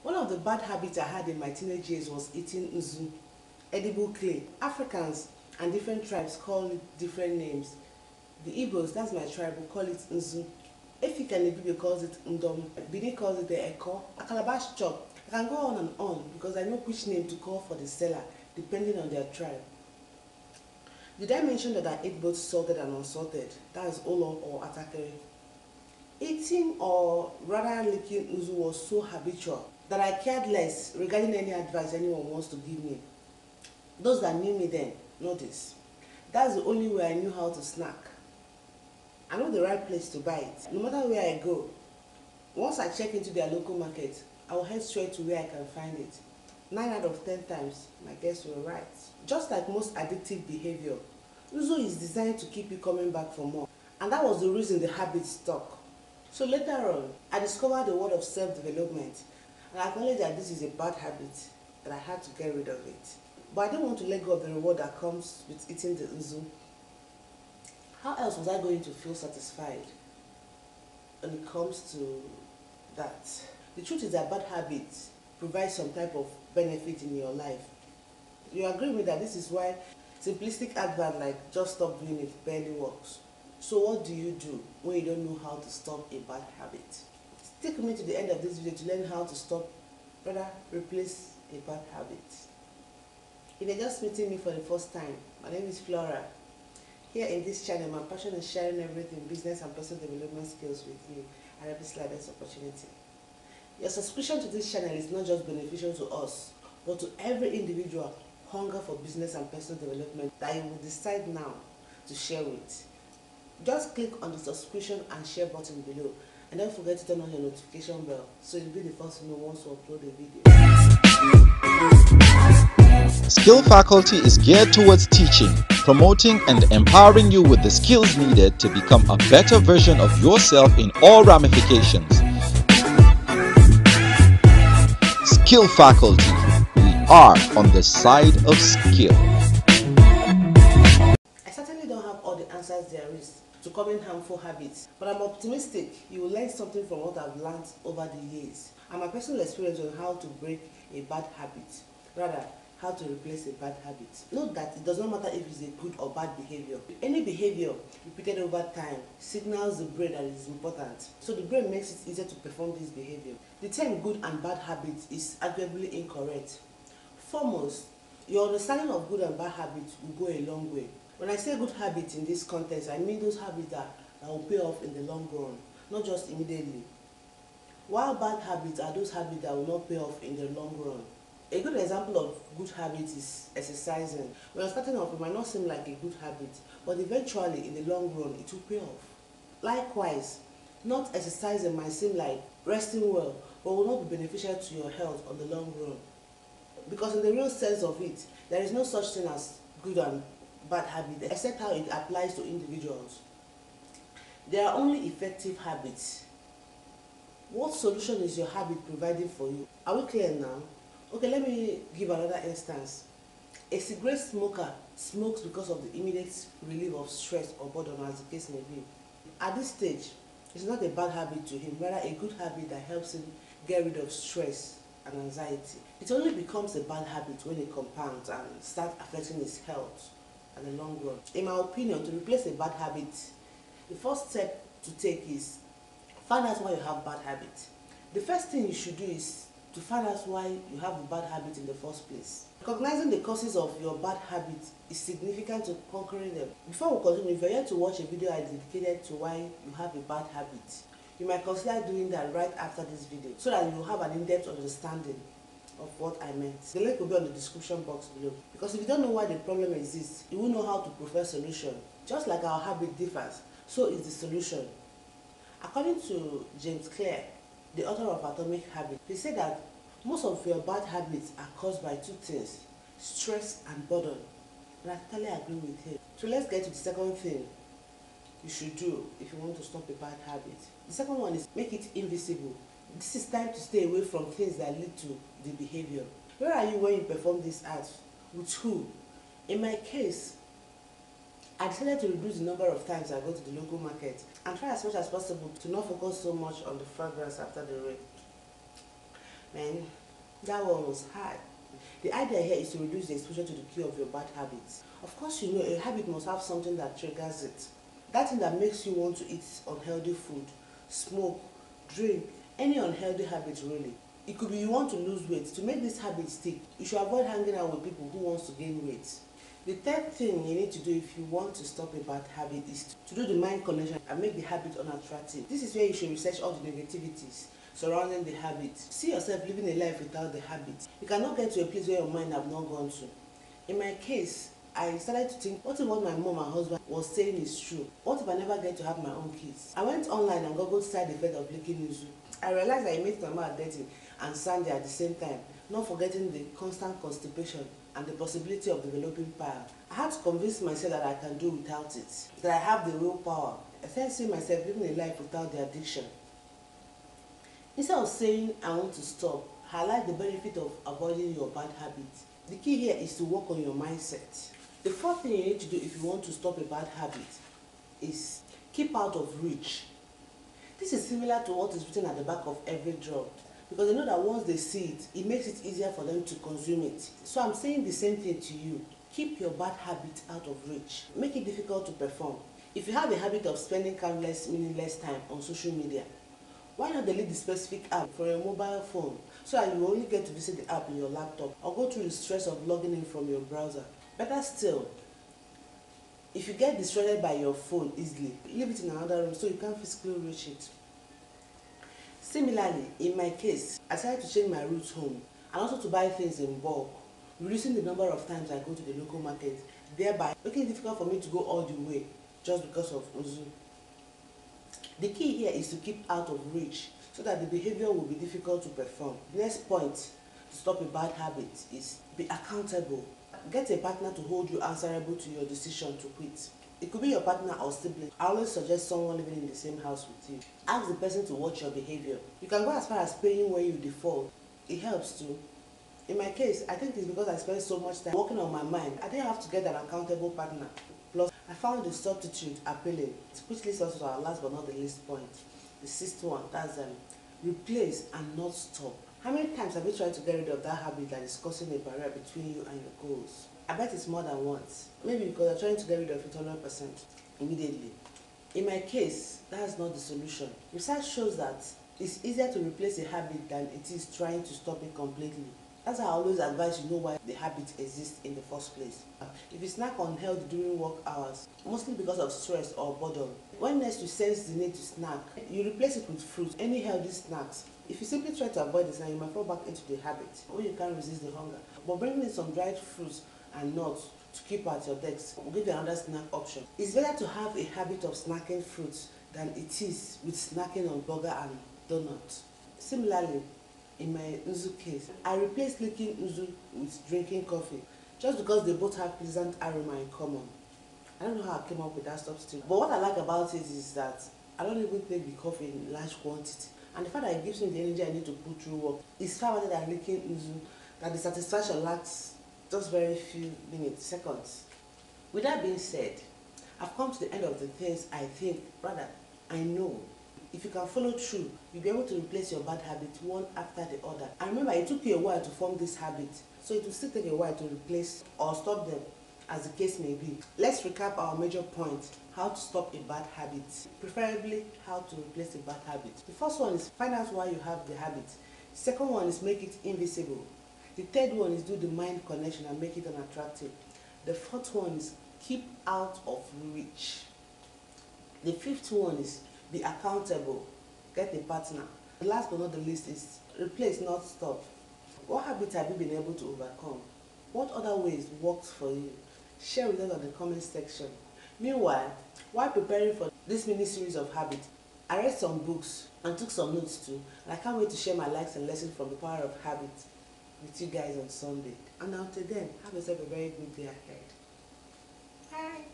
One of the bad habits I had in my teenage years was eating nzu, edible clay. Africans and different tribes call it different names. The Igbos, that's my tribe, will call it nzu. Efik and Ibibio calls it ndom. Bini calls it the eko. A calabash chop. I can go on and on because I know which name to call for the seller depending on their tribe. Did I mention that I ate both salted and unsalted? That is olo or atakere. Eating or rather licking nzu was so habitual that I cared less regarding any advice anyone wants to give me. Those that knew me then know this. That's the only way I knew how to snack. I know the right place to buy it. No matter where I go, once I check into their local market, I will head straight to where I can find it. 9 out of 10 times, my guests were right. Just like most addictive behavior, nzu is designed to keep you coming back for more. And that was the reason the habit stuck. So later on, I discovered the word of self-development, and I acknowledged that this is a bad habit, that I had to get rid of it. But I don't want to let go of the reward that comes with eating the nzu. How else was I going to feel satisfied when it comes to that? The truth is that bad habits provide some type of benefit in your life. You agree with me that this is why simplistic advert like just stop doing it barely works. So what do you do when you don't know how to stop a bad habit? Stick with me to the end of this video to learn how to stop, rather replace a bad habit. If you're just meeting me for the first time, my name is Flora. Here in this channel, my passion is sharing everything business and personal development skills with you at every slightest opportunity. Your subscription to this channel is not just beneficial to us, but to every individual hunger for business and personal development that you will decide now to share with. Just click on the subscription and share button below, and don't forget to turn on your notification bell so you'll be the first to know once we upload a video. Skill Faculty is geared towards teaching, promoting and empowering you with the skills needed to become a better version of yourself in all ramifications. Skill Faculty, we are on the side of skill. I certainly don't have all the answers there is to curb harmful habits, but I'm optimistic you will learn something from what I've learned over the years and my personal experience on how to break a bad habit, rather how to replace a bad habit. Note that it does not matter if it's a good or bad behavior. Any behavior repeated over time signals the brain that it is important, so the brain makes it easier to perform this behavior. The term good and bad habits is arguably incorrect. Foremost, your understanding of good and bad habits will go a long way. When I say good habits in this context, I mean those habits that will pay off in the long run, not just immediately. While bad habits are those habits that will not pay off in the long run. A good example of good habits is exercising. When you're starting off, it might not seem like a good habit, but eventually in the long run, it will pay off. Likewise, not exercising might seem like resting well, but will not be beneficial to your health on the long run. Because in the real sense of it, there is no such thing as good and bad habit, except how it applies to individuals. There are only effective habits. What solution is your habit providing for you? Are we clear now? Okay, let me give another instance. A cigarette smoker smokes because of the immediate relief of stress or boredom, as the case may be. At this stage, it's not a bad habit to him, rather a good habit that helps him get rid of stress and anxiety. It only becomes a bad habit when it compounds and starts affecting his health in the long run. In my opinion, to replace a bad habit, the first step to take is find out why you have bad habits. The first thing you should do is to find out why you have a bad habit in the first place. Recognizing the causes of your bad habit is significant to conquering them. Before we continue, if you're here to watch a video I dedicated to why you have a bad habit, you might consider doing that right after this video so that you will have an in-depth understanding of what I meant. The link will be on the description box below. Because if you don't know why the problem exists, you won't know how to prefer solution. Just like our habit differs, so is the solution. According to James Clear, the author of Atomic Habits, he said that most of your bad habits are caused by two things: stress and boredom. And I totally agree with him. So let's get to the second thing you should do if you want to stop a bad habit. The second one is make it invisible. This is time to stay away from things that lead to the behavior. Where are you when you perform this act? With who? In my case, I decided to reduce the number of times I go to the local market and try as much as possible to not focus so much on the fragrance after the rain. Man, that one was hard. The idea here is to reduce the exposure to the cue of your bad habits. Of course, you know a habit must have something that triggers it. That thing that makes you want to eat unhealthy food, smoke, drink, any unhealthy habit really. It could be you want to lose weight. To make this habit stick, you should avoid hanging out with people who want to gain weight. The third thing you need to do if you want to stop a bad habit is to do the mind connection and make the habit unattractive. This is where you should research all the negativities surrounding the habit. See yourself living a life without the habit. You cannot get to a place where your mind have not gone to. In my case, I started to think, what if what my mom and husband was saying is true? What if I never get to have my own kids? I went online and googled side effects of licking uzu. I realized that it makes my mouth dirty and sandy at the same time, not forgetting the constant constipation and the possibility of developing pile. I had to convince myself that I can do without it, that I have the willpower. I started seeing myself living a life without the addiction. Instead of saying I want to stop, highlight the benefit of avoiding your bad habits. The key here is to work on your mindset. The fourth thing you need to do if you want to stop a bad habit is keep out of reach. This is similar to what is written at the back of every drug, because they know that once they see it, it makes it easier for them to consume it. So I'm saying the same thing to you. Keep your bad habit out of reach. Make it difficult to perform. If you have a habit of spending countless, meaningless time on social media, why not delete the specific app from your mobile phone so that you only get to visit the app in your laptop or go through the stress of logging in from your browser? Better still, if you get distracted by your phone easily, leave it in another room so you can't physically reach it. Similarly, in my case, I decided to change my route home and also to buy things in bulk, reducing the number of times I go to the local market, thereby making it difficult for me to go all the way just because of uzu. The key here is to keep out of reach so that the behavior will be difficult to perform. The next point to stop a bad habit is be accountable. Get a partner to hold you answerable to your decision to quit. It could be your partner or sibling. I always suggest someone living in the same house with you. Ask the person to watch your behavior. You can go as far as paying when you default. It helps too. In my case, I think it's because I spent so much time working on my mind. I didn't have to get an accountable partner. Plus, I found the substitute appealing. Which leads us to our last but not the least point. The sixth one, that's replace and not stop. How many times have you tried to get rid of that habit that is causing a barrier between you and your goals? I bet it's more than once. Maybe because you're trying to get rid of it 100% immediately. In my case, that's not the solution. Research shows that it's easier to replace a habit than it is trying to stop it completely. That's how I always advise you know why the habit exists in the first place. If you snack unhealthy during work hours, mostly because of stress or boredom, when next you sense the need to snack, you replace it with fruit, any healthy snacks. If you simply try to avoid the snack, you might fall back into the habit when you can't resist the hunger. But bringing in some dried fruits and nuts to keep at your desk will give you another snack option. It's better to have a habit of snacking fruits than it is with snacking on burger and donuts. Similarly, in my uzu case, I replaced licking uzu with drinking coffee just because they both have pleasant aroma in common. I don't know how I came up with that substitute, but what I like about it is that I don't even take the coffee in large quantity, and the fact that it gives me the energy I need to put through work is far better than licking uzu, that the satisfaction lasts just very few minutes, seconds. With that being said, I've come to the end of the things I think, rather, I know. If you can follow through, you'll be able to replace your bad habits one after the other. And remember, it took you a while to form this habit, so it will still take a while to replace or stop them, as the case may be. Let's recap our major points: how to stop a bad habit, preferably how to replace a bad habit. The first one is find out why you have the habit. The second one is make it invisible. The third one is do the mind connection and make it unattractive. The fourth one is keep out of reach. The fifth one is be accountable, get a partner. The last but not the least is replace, not stop. What habits have you been able to overcome? What other ways worked for you? Share with us on the comment section. Meanwhile, while preparing for this mini series of habits, I read some books and took some notes too, and I can't wait to share my likes and lessons from the power of habit with you guys on Sunday. And until then, have yourself a very good day ahead. Bye.